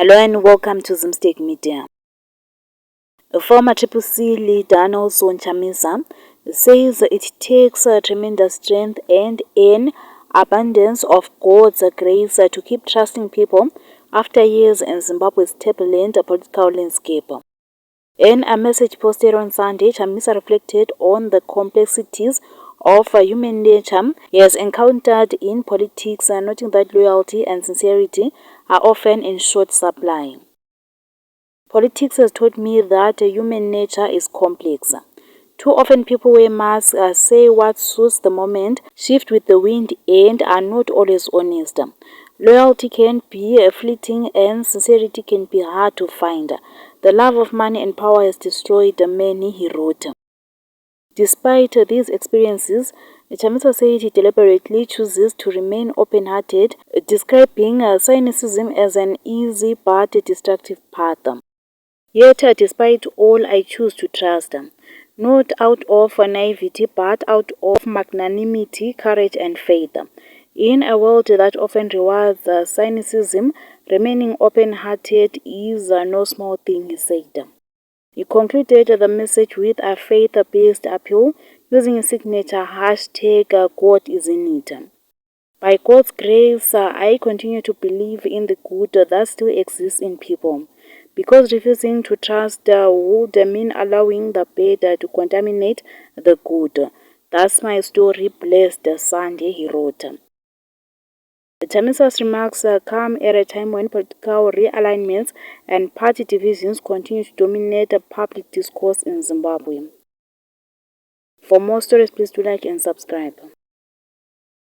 Hello and welcome to Zimstek Media. A former Triple C leader, Nelson Chamisa, says it takes tremendous strength and an abundance of God's grace to keep trusting people after years in Zimbabwe's turbulent political landscape. In a message posted on Sunday, Chamisa reflected on the complexities of human nature he has encountered in politics, noting that loyalty and sincerity are often in short supply. Politics has taught me that human nature is complex. Too often people wear masks, say what suits the moment, shift with the wind, and are not always honest. Loyalty can be fleeting and sincerity can be hard to find. The love of money and power has destroyed many, he wrote. Despite these experiences, Chamisa said he deliberately chooses to remain open-hearted, describing cynicism as an easy but destructive path. Yet, despite all, I choose to trust, not out of naivety, but out of magnanimity, courage, and faith. In a world that often rewards cynicism, remaining open-hearted is no small thing, he said. He concluded the message with a faith-based appeal using a signature hashtag God is in it. By God's grace, I continue to believe in the good that still exists in people. Because refusing to trust would mean allowing the bad to contaminate the good. That's my story, blessed Sunday, he wrote. Chamisa's remarks come at a time when political realignments and party divisions continue to dominate public discourse in Zimbabwe. For more stories, please do like and subscribe.